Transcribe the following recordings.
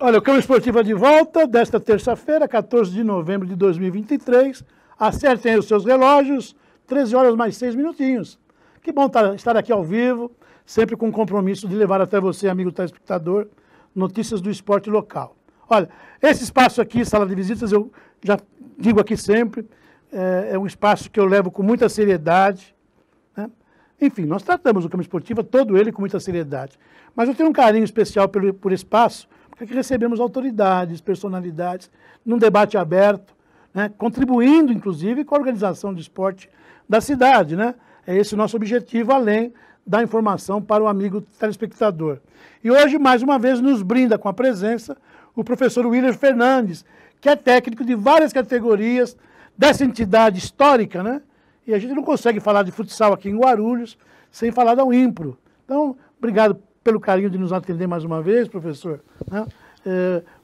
Olha, o Câmara Esportiva de volta desta terça-feira, 14 de novembro de 2023. Acertem aí os seus relógios, 13 horas mais 6 minutinhos. Que bom estar aqui ao vivo, sempre com o compromisso de levar até você, amigo telespectador, notícias do esporte local. Olha, esse espaço aqui, sala de visitas, eu já digo aqui sempre, é um espaço que eu levo com muita seriedade, né? Enfim, nós tratamos o Câmara Esportiva, todo ele com muita seriedade. Mas eu tenho um carinho especial por espaço, porque aqui recebemos autoridades, personalidades, num debate aberto, né? Contribuindo, inclusive, com a organização do esporte da cidade, né? É esse o nosso objetivo, além da informação para o amigo telespectador. E hoje, mais uma vez, nos brinda com a presença o professor Willer Fernandes, que é técnico de várias categorias dessa entidade histórica, né? E a gente não consegue falar de futsal aqui em Guarulhos sem falar da UIMPRO. Então, obrigado pelo carinho de nos atender mais uma vez, professor, né?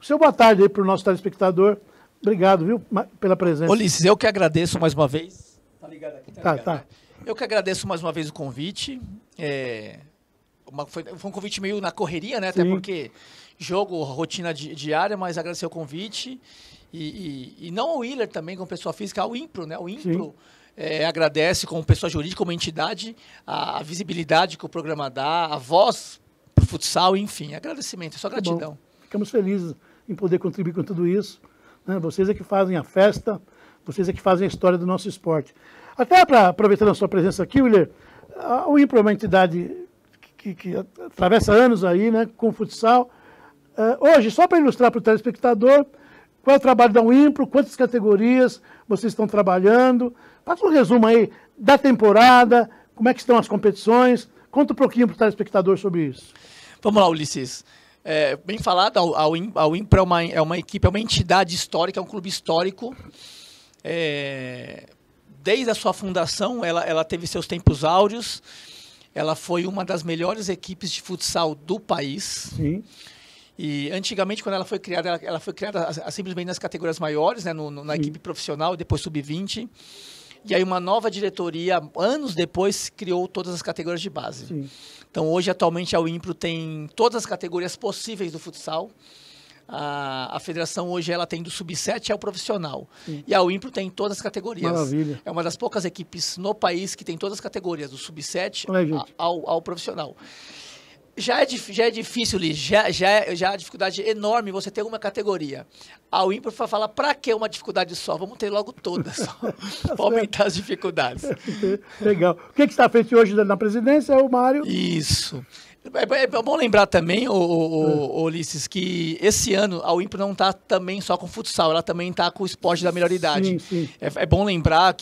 O seu boa tarde aí para o nosso telespectador. Obrigado, viu, pela presença. Ulisses, eu que agradeço mais uma vez. Tá ligado aqui? Tá, ligado, tá. Né? Eu que agradeço mais uma vez o convite. Foi um convite meio na correria, né? Sim. Até porque jogo, rotina diária, mas agradecer o convite. E não ao Willer também, como pessoa física, ao IMPRO, né? O IMPRO agradece como pessoa jurídica, como entidade, a visibilidade que o programa dá, a voz pro futsal, enfim, agradecimento, só gratidão. Ficamos felizes em poder contribuir com tudo isso, né? Vocês é que fazem a festa, vocês é que fazem a história do nosso esporte. Até aproveitando a sua presença aqui, Willer, o IMPRO é uma entidade que atravessa anos aí, né, com o futsal. Hoje, só para ilustrar para o telespectador, qual é o trabalho da UIMPRO, quantas categorias vocês estão trabalhando. Faça um resumo aí da temporada, como é que estão as competições. Conta um pouquinho para o telespectador sobre isso. Vamos lá, Ulisses. Bem falado, a UIMPRO é uma equipe, é uma entidade histórica, é um clube histórico. Desde a sua fundação, ela teve seus tempos áureos. Ela foi uma das melhores equipes de futsal do país. Sim. E antigamente, quando ela foi criada simplesmente nas categorias maiores, né, na equipe profissional, depois sub-20. E aí uma nova diretoria, anos depois, criou todas as categorias de base. Sim. Então hoje, atualmente, a UIMPRO tem todas as categorias possíveis do futsal. A federação hoje ela tem do sub-7 ao profissional. Sim. E a UIMPRO tem todas as categorias. Maravilha. É uma das poucas equipes no país que tem todas as categorias, do sub-7 ao profissional. Já é difícil, Liz, já é a dificuldade enorme você ter uma categoria. A UIMPRO vai falar, para que uma dificuldade só? Vamos ter logo todas, para aumentar as dificuldades. Legal. O que está feito hoje na presidência, o Mário? Isso. É bom lembrar também, Ulisses, que esse ano a UIMPRO não está também só com futsal, ela também está com o esporte da melhor idade. Sim, sim. É bom lembrar,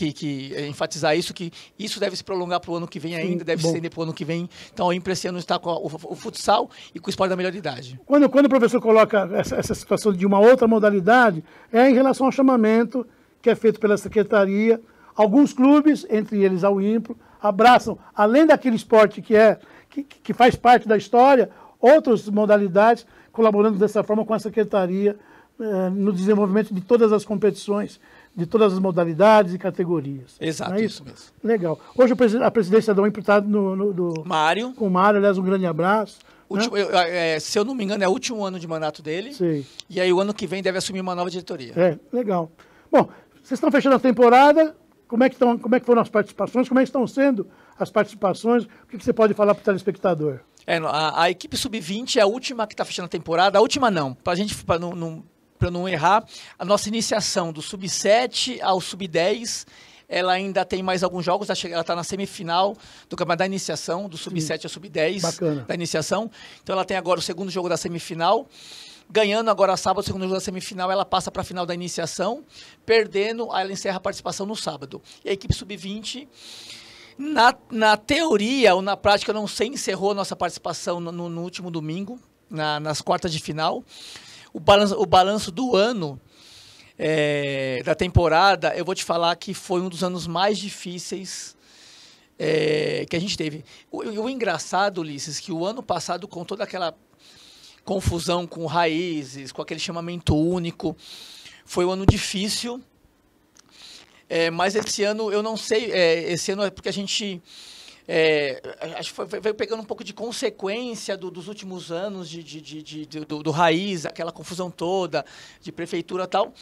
enfatizar isso, que isso deve se prolongar para o ano que vem ainda, deve se estender para o ano que vem. Então a UIMPRO esse ano está com o futsal e com o esporte da melhor idade. Quando o professor coloca essa situação de uma outra modalidade, é em relação ao chamamento que é feito pela secretaria. Alguns clubes, entre eles a UIMPRO, abraçam, além daquele esporte que faz parte da história, outras modalidades, colaborando dessa forma com a secretaria no desenvolvimento de todas as competições, de todas as modalidades e categorias. Exato, não é isso mesmo. Legal. Hoje a presidência da UIMPRO está Mário. Com o Mário, aliás, um grande abraço. Se eu não me engano, é o último ano de mandato dele. Sim. E aí o ano que vem deve assumir uma nova diretoria. Legal. Bom, vocês estão fechando a temporada. Como é que foram as participações? Como é que estão sendo as participações? O que você pode falar para o telespectador? A equipe sub-20 é a última que está fechando a temporada. A última não, para não errar, a nossa iniciação do sub-7 ao sub-10, ela ainda tem mais alguns jogos, ela está na semifinal do campeonato da iniciação, do sub-7 ao sub-10 da iniciação. Então ela tem agora o segundo jogo da semifinal. Ganhando agora sábado, o segundo jogo da semifinal, ela passa para a final da iniciação. Perdendo, ela encerra a participação no sábado. E a equipe sub-20, na teoria ou na prática, eu não sei, encerrou a nossa participação no último domingo, nas quartas de final. O balanço do ano, da temporada, eu vou te falar que foi um dos anos mais difíceis que a gente teve. O engraçado, Ulisses, que o ano passado, com toda aquela confusão com raízes, com aquele chamamento único, foi um ano difícil, mas esse ano, eu não sei, esse ano é porque a gente acho que veio pegando um pouco de consequência dos últimos anos do Raiz, aquela confusão toda, de prefeitura e tal.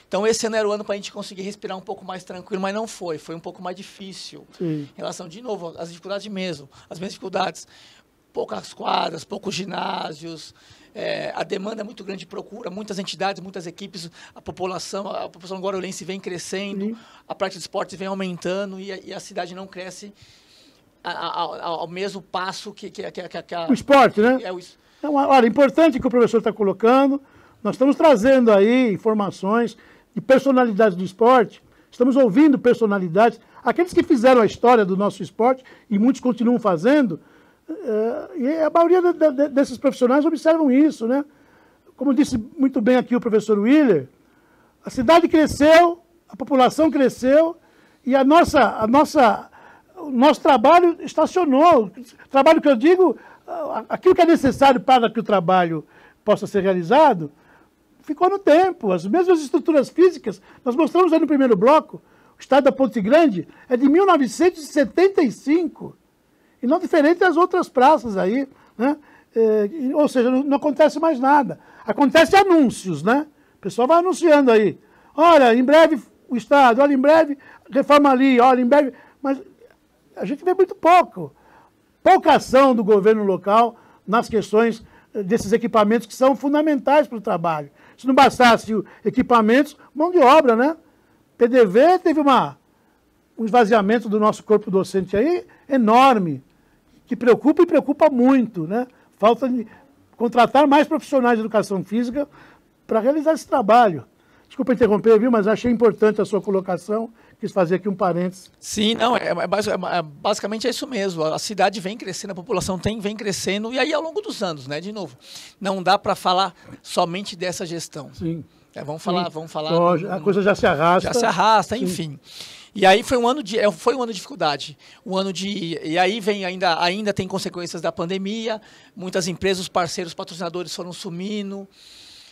Então, esse ano era o ano para a gente conseguir respirar um pouco mais tranquilo, mas não foi. Foi um pouco mais difícil. Sim. Em relação, de novo, às dificuldades mesmo. As mesmas dificuldades. Poucas quadras, poucos ginásios. A demanda é muito grande de procura. Muitas entidades, muitas equipes. A população guarulhense vem crescendo. Sim. A prática de esportes vem aumentando e a cidade não cresce ao mesmo passo que o esporte, né? Olha, importante que o professor está colocando. Nós estamos trazendo aí informações de personalidades do esporte, estamos ouvindo personalidades, aqueles que fizeram a história do nosso esporte, e muitos continuam fazendo, e a maioria desses profissionais observam isso, né? Como disse muito bem aqui o professor Willer, a cidade cresceu, a população cresceu, e o nosso trabalho estacionou. Trabalho que eu digo, aquilo que é necessário para que o trabalho possa ser realizado, ficou no tempo. As mesmas estruturas físicas, nós mostramos aí no primeiro bloco, o estádio da Ponte Grande é de 1975, e não diferente das outras praças aí, né? Ou seja, não acontece mais nada. Acontece anúncios, né? O pessoal vai anunciando aí. Olha, em breve o estádio, olha, em breve reforma ali, olha, em breve... Mas a gente vê muito pouca ação do governo local nas questões desses equipamentos que são fundamentais para o trabalho. Se não bastasse equipamentos, mão de obra, né? PDV teve um esvaziamento do nosso corpo docente aí enorme, que preocupa e preocupa muito, né? Falta de contratar mais profissionais de educação física para realizar esse trabalho. Desculpa interromper, viu? Mas achei importante a sua colocação. Quis fazer aqui um parênteses. Sim, não, basicamente é isso mesmo. A cidade vem crescendo, a população vem crescendo, e aí ao longo dos anos, né? De novo, não dá para falar somente dessa gestão. Sim. Vamos falar. A coisa já se arrasta. Já se arrasta, enfim. E aí foi um ano de dificuldade. E aí ainda tem consequências da pandemia, muitas empresas, os parceiros, patrocinadores foram sumindo.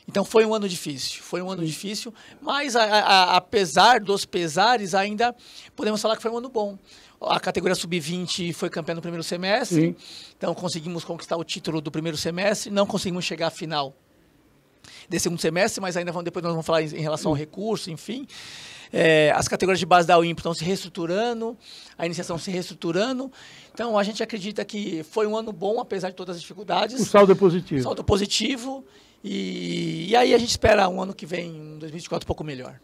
Então foi um ano difícil, mas apesar dos pesares, ainda podemos falar que foi um ano bom. A categoria Sub-20 foi campeã no primeiro semestre, então conseguimos conquistar o título do primeiro semestre, não conseguimos chegar à final desse segundo semestre, mas ainda depois nós vamos falar em relação ao recurso, enfim. As categorias de base da UIMP estão se reestruturando, a iniciação se reestruturando. Então, a gente acredita que foi um ano bom, apesar de todas as dificuldades. O saldo é positivo. Saldo positivo. E aí a gente espera um ano que vem, um 2024, um pouco melhor.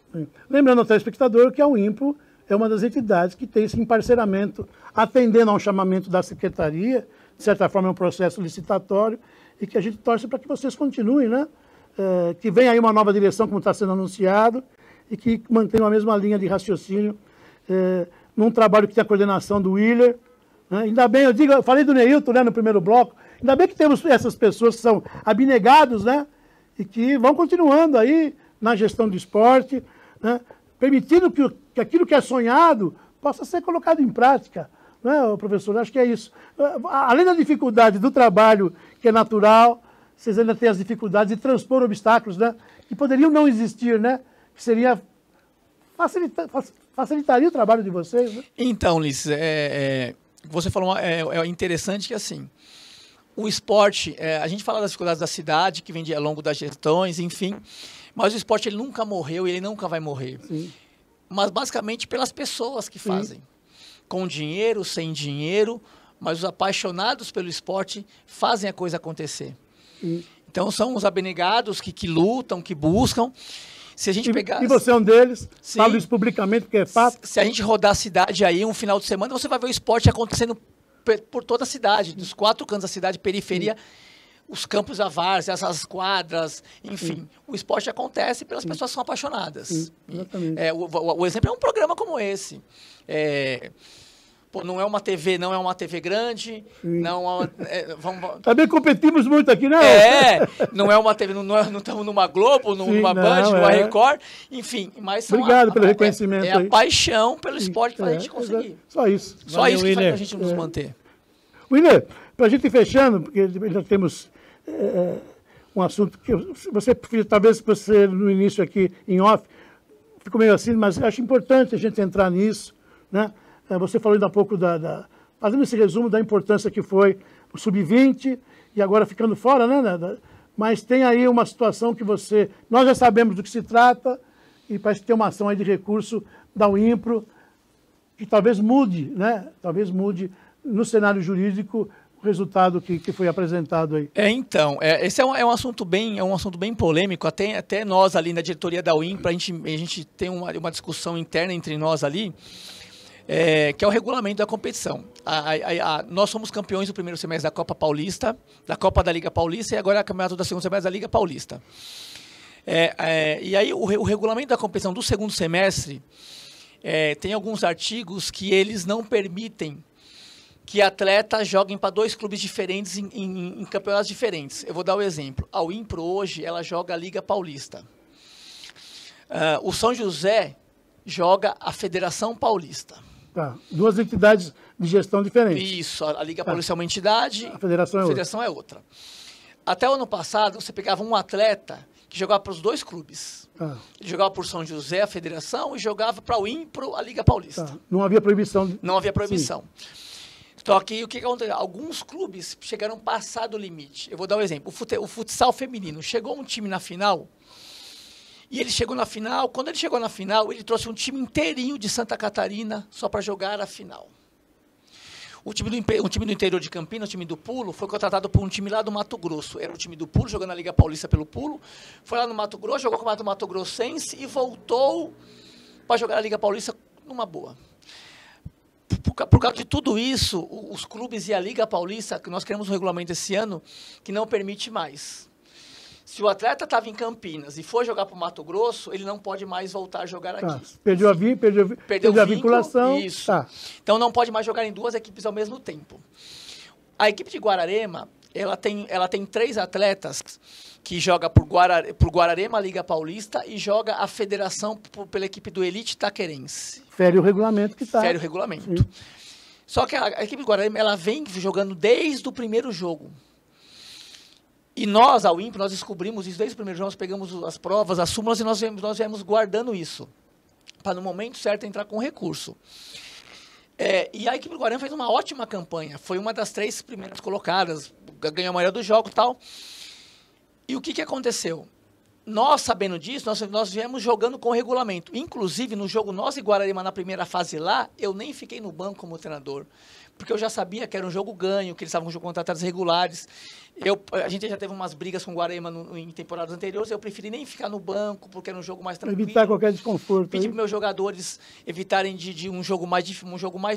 Lembrando ao telespectador que a UIMPO é uma das entidades que tem esse emparceramento, atendendo ao chamamento da Secretaria, de certa forma é um processo licitatório, e que a gente torce para que vocês continuem, né? Que venha aí uma nova direção, como está sendo anunciado, e que mantenham a mesma linha de raciocínio, num trabalho que tem a coordenação do Willer. Né? Ainda bem, eu falei do Neilton, né, no primeiro bloco, ainda bem que temos essas pessoas que são abnegados, né, e que vão continuando aí na gestão do esporte, né, permitindo que aquilo que é sonhado possa ser colocado em prática. Né, professor? Acho que é isso. Além da dificuldade do trabalho, que é natural, vocês ainda têm as dificuldades de transpor obstáculos, né, que poderiam não existir, né, que seria... facilitaria o trabalho de vocês, né? Então, Ulisses, você falou, é interessante que, assim, o esporte, a gente fala das dificuldades da cidade, que vem ao longo das gestões, enfim, mas o esporte ele nunca morreu e ele nunca vai morrer. Sim. Mas, basicamente, pelas pessoas que fazem. Sim. Com dinheiro, sem dinheiro, mas os apaixonados pelo esporte fazem a coisa acontecer. Sim. Então, são os abnegados que lutam, que buscam. Se a gente pegar... E você é um deles, falo isso publicamente, porque é fato. Se a gente rodar a cidade aí um final de semana, você vai ver o esporte acontecendo por toda a cidade, dos 4 cantos da cidade, periferia, os campos da várzea, as quadras, enfim. O esporte acontece pelas pessoas que são apaixonadas. Exatamente. O exemplo é um programa como esse. Não é uma TV grande, Também competimos muito aqui, né? Não é uma TV, não estamos numa Globo, numa Band, numa Record, enfim, mas obrigado pelo reconhecimento. É a paixão pelo esporte para a gente conseguir. Só isso. Só isso que faz para a gente nos manter. Willer, para a gente ir fechando, porque já temos um assunto que talvez você no início aqui em off, ficou meio assim, mas acho importante a gente entrar nisso, né? Você falou ainda há pouco fazendo esse resumo da importância que foi o Sub-20 e agora ficando fora, né? Mas tem aí uma situação que nós já sabemos do que se trata e parece que tem uma ação aí de recurso da UIMPRO que talvez mude, né? Talvez mude no cenário jurídico o resultado que foi apresentado aí. Esse é um assunto bem polêmico, até nós ali na diretoria da UIMPRO, a gente tem uma discussão interna entre nós ali, que é o regulamento da competição. Nós somos campeões do primeiro semestre da Copa Paulista, da Copa da Liga Paulista e agora é o campeonato do segundo semestre da Liga Paulista. E aí o regulamento da competição do segundo semestre tem alguns artigos que eles não permitem que atletas joguem para 2 clubes diferentes em campeonatos diferentes. Eu vou dar o exemplo. A UIMPRO hoje, ela joga a Liga Paulista. O São José joga a Federação Paulista. Tá. 2 entidades de gestão diferentes. Isso. A Liga Paulista é uma entidade, a Federação é outra. Até o ano passado, você pegava um atleta que jogava para os 2 clubes. Tá. Ele jogava por São José, a Federação, e jogava para o UIMPRO, a Liga Paulista. Tá. Não havia proibição. Não havia proibição. Sim. Só que o que aconteceu? Alguns clubes chegaram a passar do limite. Eu vou dar um exemplo. O futsal feminino. Chegou um time na final, e ele chegou na final. Quando ele chegou na final, ele trouxe um time inteirinho de Santa Catarina só para jogar a final. O time do interior de Campinas, o time do pulo, foi contratado por um time lá do Mato Grosso. Era o time do pulo, jogando na Liga Paulista pelo pulo. Foi lá no Mato Grosso, jogou com o Mato Grossense e voltou para jogar na Liga Paulista numa boa. Por causa de tudo isso, os clubes e a Liga Paulista, que nós criamos um regulamento esse ano, que não permite mais. Se o atleta estava em Campinas e for jogar para o Mato Grosso, ele não pode mais voltar a jogar aqui. Perdeu a vinculação. Isso. Tá. Então não pode mais jogar em 2 equipes ao mesmo tempo. A equipe de Guararema, ela tem 3 atletas que joga por Guararema, Liga Paulista, e joga a federação pela equipe do Elite Taquerense. Fere o regulamento que está. Fere o regulamento. Sim. Só que a equipe de Guararema, ela vem jogando desde o primeiro jogo. E nós, a UIMPRO, nós descobrimos isso desde o primeiro jogo, nós pegamos as provas, as súmulas, e nós viemos guardando isso, para no momento certo entrar com recurso. E a equipe do Guararema fez uma ótima campanha, foi uma das 3 primeiras colocadas, ganhou a maioria do jogo e tal. E o que aconteceu? Nós, sabendo disso, nós viemos jogando com o regulamento. Inclusive, no jogo nós e Guararema, na primeira fase lá, eu nem fiquei no banco como treinador, porque eu já sabia que era um jogo ganho, que eles estavam com contratados regulares. A gente já teve umas brigas com o Guararema em temporadas anteriores, eu preferi nem ficar no banco, porque era um jogo mais tranquilo. Evitar qualquer desconforto. Pedi para meus jogadores evitarem de um jogo mais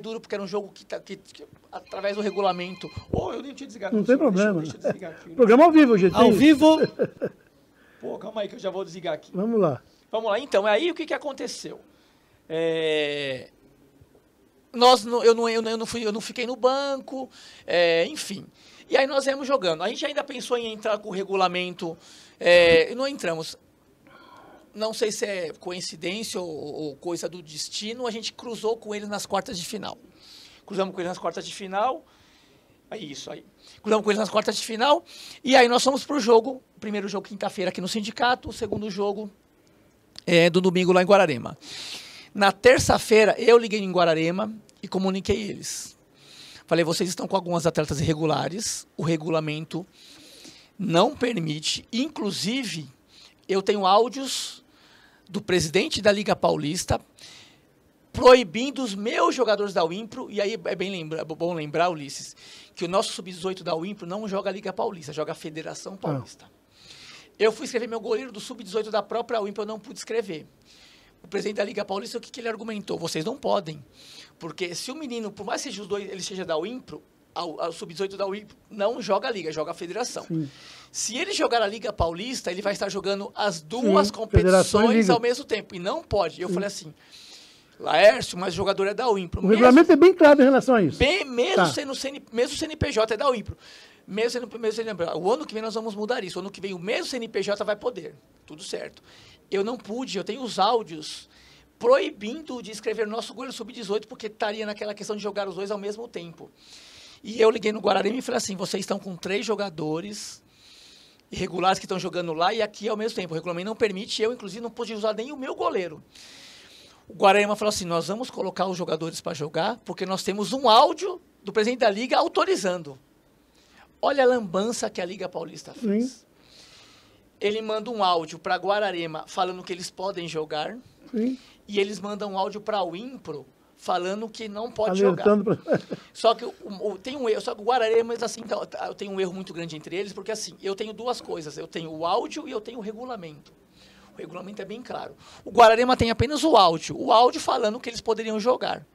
duro, porque era um jogo que através do regulamento... eu nem tinha desligado. Não tem problema. Deixa eu desligar aqui. Programa ao vivo, gente. Ao vivo... Pô, calma aí que eu já vou desligar aqui. Vamos lá. Então, aí o que aconteceu? Eu não fiquei no banco, enfim. E aí nós viemos jogando. A gente ainda pensou em entrar com o regulamento, e não entramos. Não sei se é coincidência ou coisa do destino, a gente cruzou com eles nas quartas de final. Cruzamos com eles nas quartas de final. Cruzamos com eles nas quartas de final. E aí nós fomos para o jogo. O primeiro jogo quinta-feira aqui no sindicato. O segundo jogo do domingo lá em Guararema. Na terça-feira eu liguei em Guararema e comuniquei eles. Falei, vocês estão com algumas atletas irregulares. O regulamento não permite. Inclusive, eu tenho áudios do presidente da Liga Paulista proibindo os meus jogadores da UIMPRO, e aí é bom lembrar, Ulisses, que o nosso sub-18 da UIMPRO não joga a Liga Paulista, joga a Federação Paulista. Eu fui escrever meu goleiro do sub-18 da própria UIMPRO, eu não pude escrever. O presidente da Liga Paulista, o que ele argumentou? Vocês não podem, porque se o menino, por mais que seja os 2, ele seja da UIMPRO, o sub-18 da UIMPRO não joga a Liga, joga a Federação. Sim. Se ele jogar a Liga Paulista, ele vai estar jogando as 2 competições ao mesmo tempo, e não pode. Eu falei assim... Laércio, mas o jogador é da UIMPRO. O regulamento é bem claro em relação a isso. Mesmo o CNPJ é da UIMPRO. O ano que vem nós vamos mudar isso. O ano que vem o mesmo CNPJ vai poder. Tudo certo. Eu não pude, eu tenho os áudios proibindo de escrever nosso goleiro sub-18, porque estaria naquela questão de jogar os 2 ao mesmo tempo. E eu liguei no Guararema e falei assim, vocês estão com 3 jogadores irregulares que estão jogando lá e aqui ao mesmo tempo. O regulamento não permite, eu inclusive não pude usar nem o meu goleiro. O Guararema falou assim, nós vamos colocar os jogadores para jogar, porque nós temos um áudio do presidente da Liga autorizando. Olha a lambança que a Liga Paulista fez. Sim. Ele manda um áudio para Guararema falando que eles podem jogar. Sim. E eles mandam um áudio para o Impro falando que não pode Alertando jogar. Só que tem um erro, só que o Guararema, assim, tem um erro muito grande entre eles, porque assim, eu tenho duas coisas, eu tenho o áudio e eu tenho o regulamento. O regulamento é bem claro. O Guararema tem apenas o áudio falando que eles poderiam jogar.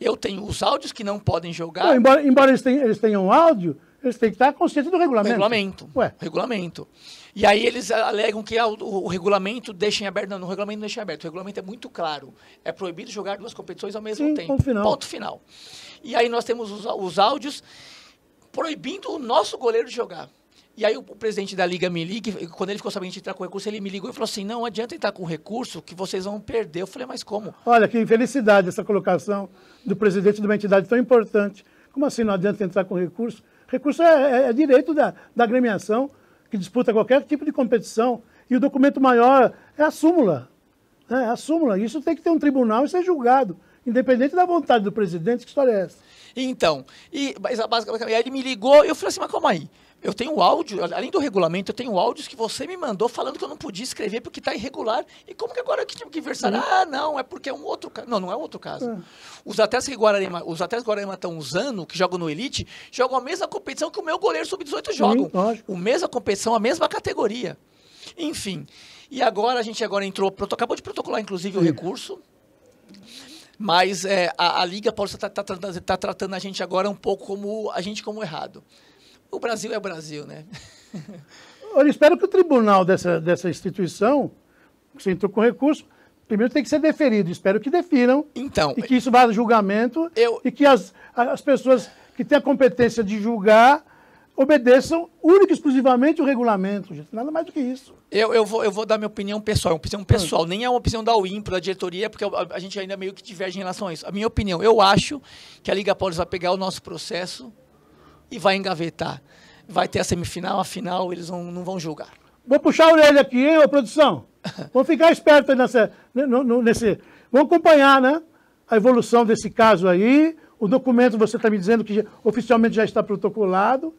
Eu tenho os áudios que não podem jogar. Não, embora eles tenham áudio, eles têm que estar conscientes do regulamento. Regulamento. E aí eles alegam que o regulamento deixa em aberto. Não, o regulamento não deixa em aberto. O regulamento é muito claro. É proibido jogar duas competições ao mesmo tempo. Ponto final. E aí nós temos os áudios proibindo o nosso goleiro de jogar. E aí o presidente da Liga me liga, quando ele ficou sabendo de entrar com recurso, ele me ligou e falou assim, não adianta entrar com recurso que vocês vão perder. Eu falei, mas como? Olha, que infelicidade essa colocação do presidente de uma entidade tão importante. Como assim não adianta entrar com recurso? Recurso é direito da agremiação, que disputa qualquer tipo de competição. E o documento maior é a súmula. É a súmula. Isso tem que ter um tribunal e ser julgado, independente da vontade do presidente. Que história é essa? Então, basicamente, aí ele me ligou e eu falei assim, mas calma aí. Eu tenho áudio, além do regulamento, eu tenho áudios que você me mandou falando que eu não podia escrever porque está irregular. E como que agora eu tive que versar? Ah, não, é porque é um outro caso. Não, não é outro caso. Os atletas que Guararema estão usando, que jogam no Elite, jogam a mesma competição que o meu goleiro sub-18 jogam. A mesma competição, a mesma categoria. Enfim. E agora a gente entrou, acabou de protocolar, inclusive, o recurso. Mas a Liga Paulista está tratando a gente agora um pouco como errado. O Brasil é o Brasil, né? Eu espero que o tribunal dessa instituição, que você entrou com recurso, primeiro tem que ser deferido. Espero que defiram. Então, e que isso vá a julgamento e que as pessoas que têm a competência de julgar obedeçam única e exclusivamente o regulamento, gente. Nada mais do que isso. Eu vou dar minha opinião pessoal. É uma opinião pessoal. Nem é uma opinião da UIMPRO, da diretoria, porque a gente ainda meio que diverge em relação a isso. A minha opinião, eu acho que a Liga Paulista vai pegar o nosso processo e vai engavetar. Vai ter a semifinal, a final, eles não vão julgar. Vou puxar a orelha aqui, hein, ô produção? Vamos ficar espertos nesse... Vamos acompanhar, né? A evolução desse caso aí. O documento, você está me dizendo que oficialmente já está protocolado.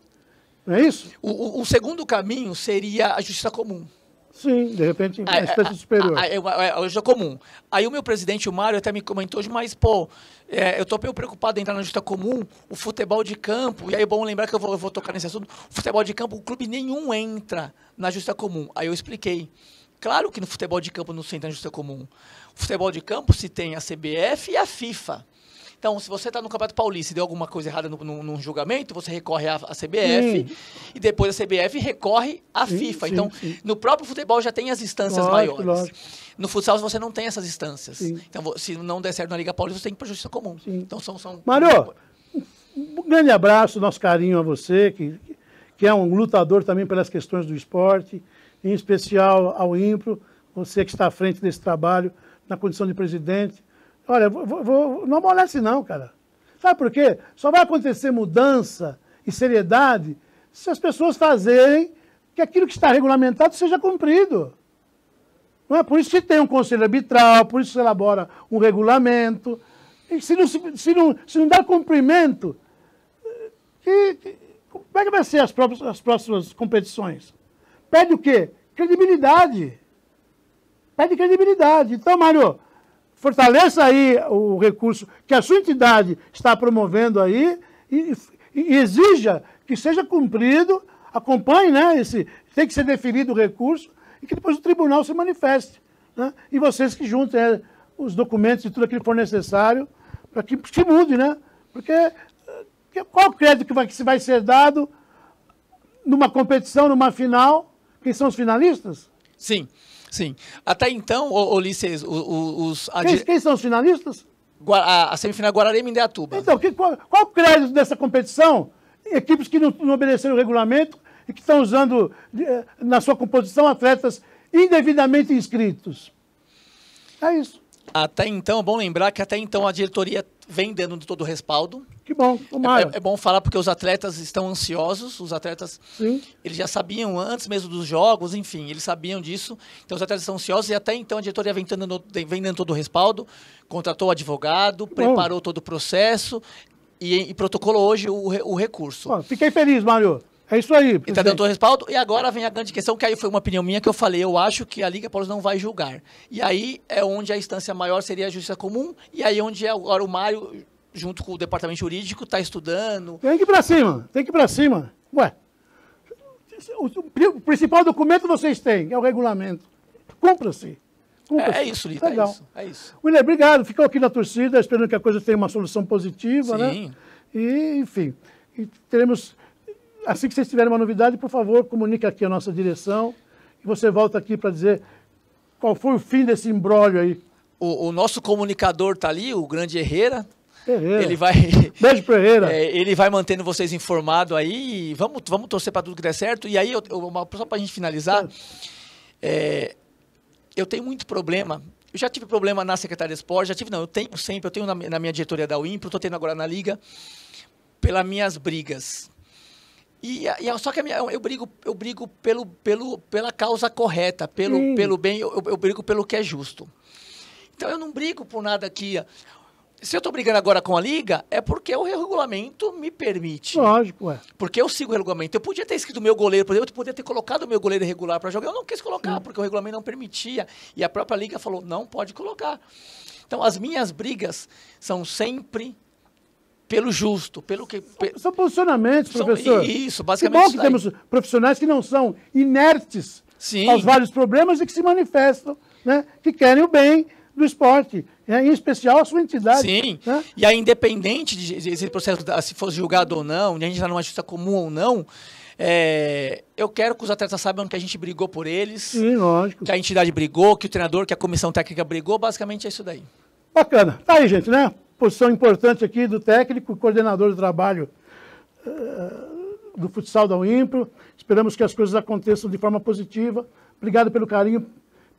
Não é isso? O segundo caminho seria a justiça comum. Sim, de repente, a instância superior. A justiça comum. Aí o meu presidente, o Mário, até me comentou hoje, mas, pô, eu estou preocupado em entrar na justiça comum, o futebol de campo, e aí é bom lembrar que eu vou tocar nesse assunto, o futebol de campo, o clube nenhum entra na justiça comum. Aí eu expliquei. Claro que no futebol de campo não se entra na justiça comum. O futebol de campo se tem a CBF e a FIFA. Então, se você está no Campeonato Paulista e deu alguma coisa errada num julgamento, você recorre à CBF e depois a CBF recorre à FIFA. Então, no próprio futebol já tem as instâncias maiores. Lógico. No futsal você não tem essas instâncias. Então, se não der certo na Liga Paulista, você tem que ir para a Justiça Comum. Então, são... Mário, um grande abraço, nosso carinho a você, que é um lutador também pelas questões do esporte, em especial ao IMPRO, você que está à frente desse trabalho, na condição de presidente. Olha, não amolece não, cara. Sabe por quê? Só vai acontecer mudança e seriedade se as pessoas fazerem que aquilo que está regulamentado seja cumprido. Não é por isso que tem um conselho arbitral, por isso se elabora um regulamento. E se não dá cumprimento, como é que vai ser as próximas competições? Pede o quê? Credibilidade. Pede credibilidade. Então, Mário, fortaleça aí o recurso que a sua entidade está promovendo aí e exija que seja cumprido, acompanhe, né? Tem que ser deferido o recurso e que depois o tribunal se manifeste. Né? E vocês que juntem os documentos e tudo aquilo que for necessário para que mude, né? Porque qual o crédito que vai ser dado numa competição, numa final? Quem são os finalistas? Sim. Até então, Ulisses, quem são os finalistas? A semifinal Guararema e Indaiatuba. Então, qual o crédito dessa competição? Equipes que não obedeceram o regulamento e que estão usando na sua composição atletas indevidamente inscritos. É isso. Até então, é bom lembrar que até então a diretoria vem dando todo o respaldo. Que bom, é bom falar porque os atletas estão ansiosos, os atletas, eles já sabiam antes mesmo dos jogos, enfim, eles sabiam disso, então os atletas estão ansiosos e até então a diretoria vem dando todo o respaldo, contratou o advogado, preparou todo o processo, e protocolou hoje o recurso. Bom, fiquei feliz, Mário. É isso aí. Ele está dando todo respaldo. E agora vem a grande questão, que aí foi uma opinião minha que eu falei, eu acho que a Liga Paulista não vai julgar. E aí é onde a instância maior seria a Justiça Comum, e aí onde agora o Mário, junto com o departamento jurídico, está estudando. Tem que ir para cima, tem que ir para cima. Ué, o principal documento vocês têm, é o regulamento. Cumpra-se. É isso, Lita, é isso. William, obrigado. Ficou aqui na torcida, esperando que a coisa tenha uma solução positiva, Sim. né? E, enfim, e teremos... Assim que vocês tiverem uma novidade, por favor, comunique aqui a nossa direção. E você volta aqui para dizer qual foi o fim desse imbróglio aí. O nosso comunicador está ali, o grande Herrera. Ele vai... Beijo pro Herrera. Ele vai mantendo vocês informados aí. Vamos torcer para tudo que der certo. E aí, só para a gente finalizar, eu tenho muito problema. Eu já tive problema na Secretaria de Esporte, eu tenho sempre, na minha diretoria da UIMPRO, estou tendo agora na Liga, pelas minhas brigas. Só que eu brigo pela causa correta, pelo bem, eu brigo pelo que é justo. Então eu não brigo por nada aqui. Se eu estou brigando agora com a Liga, é porque o regulamento me permite. Lógico, é. Porque eu sigo o regulamento. Eu podia ter escrito o meu goleiro, eu podia ter colocado o meu goleiro irregular para jogar. Eu não quis colocar, porque o regulamento não permitia. E a própria Liga falou, não pode colocar. Então as minhas brigas são sempre... pelo justo, pelo que... São posicionamentos, professor. Isso, basicamente. Que bom que temos profissionais que não são inertes aos vários problemas e que se manifestam, né? Que querem o bem do esporte, em especial a sua entidade. Sim, né? E aí, independente de esse processo, se fosse julgado ou não, de a gente estar numa justiça comum ou não, eu quero que os atletas saibam que a gente brigou por eles. Sim, lógico. Que a entidade brigou, que o treinador, que a comissão técnica brigou, basicamente é isso daí. Bacana. Tá aí, gente, né? Posição importante aqui do técnico, coordenador do trabalho do futsal da UIMPRO. Esperamos que as coisas aconteçam de forma positiva. Obrigado pelo carinho,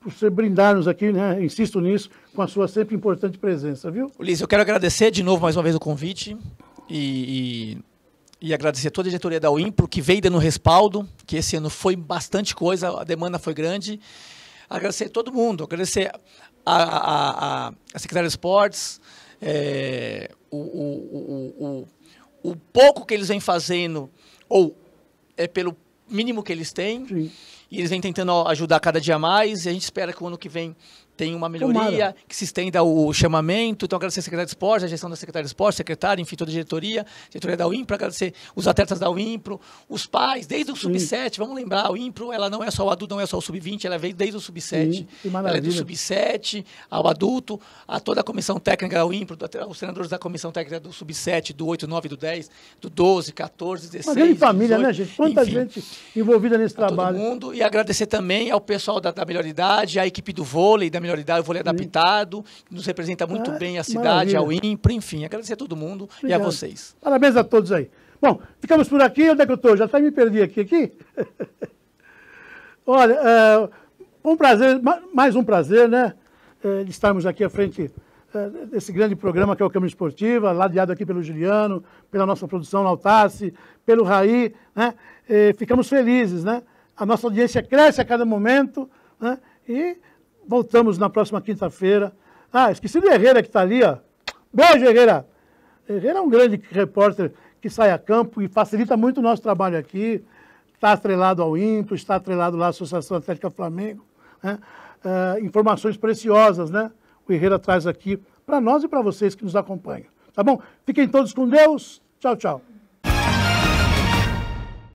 por você brindar-nos aqui, né? Insisto nisso, com a sua sempre importante presença, viu? Ulisses, eu quero agradecer de novo, mais uma vez, o convite e agradecer a toda a diretoria da UIMPRO, que veio dando respaldo, que esse ano foi bastante coisa, a demanda foi grande. Agradecer a todo mundo, agradecer a Secretaria de Esportes, o pouco que eles vêm fazendo, ou pelo mínimo que eles têm. Sim. E eles vêm tentando ajudar cada dia mais, e a gente espera que o ano que vem tenha uma melhoria, que se estenda o chamamento. Então, agradecer a Secretaria de Esporte, a gestão da Secretaria de Esporte, secretário, enfim, toda a diretoria da UIMPRO, agradecer os atletas da UIMPRO, os pais, desde o Sub-7, vamos lembrar, a UIMPRO, ela não é só o adulto, não é só o Sub-20, ela veio desde o Sub-7, ela é do Sub-7 ao adulto, a toda a comissão técnica da UIMPRO, os treinadores da comissão técnica do Sub-7, do 8, 9, do 10, do 12, 14, 16, uma grande família, 18, né, gente? Quanta enfim, gente envolvida nesse trabalho. Todo mundo, e agradecer também ao pessoal da Melhor Idade, à equipe do vôlei, da Melhor Idade, o vôlei adaptado, que nos representa muito bem a cidade, ao IMPRO, enfim, agradecer a todo mundo. Obrigado. E a vocês. Parabéns a todos aí. Bom, ficamos por aqui. Onde é que eu estou? Já até me perdi aqui. Olha, um prazer, mais um prazer, né? De estarmos aqui à frente desse grande programa que é o Câmara Esportiva, ladeado aqui pelo Juliano, pela nossa produção Lautace, pelo Raí, né? Ficamos felizes, né? A nossa audiência cresce a cada momento, né? E voltamos na próxima quinta-feira. Ah, esqueci do Herrera que está ali, ó. Beijo, Herrera! Herrera é um grande repórter que sai a campo e facilita muito o nosso trabalho aqui. Está atrelado ao IMPRO, está atrelado lá à Associação Atlética Flamengo. Né? Informações preciosas, né? O Herrera traz aqui para nós e para vocês que nos acompanham. Tá bom? Fiquem todos com Deus. Tchau, tchau.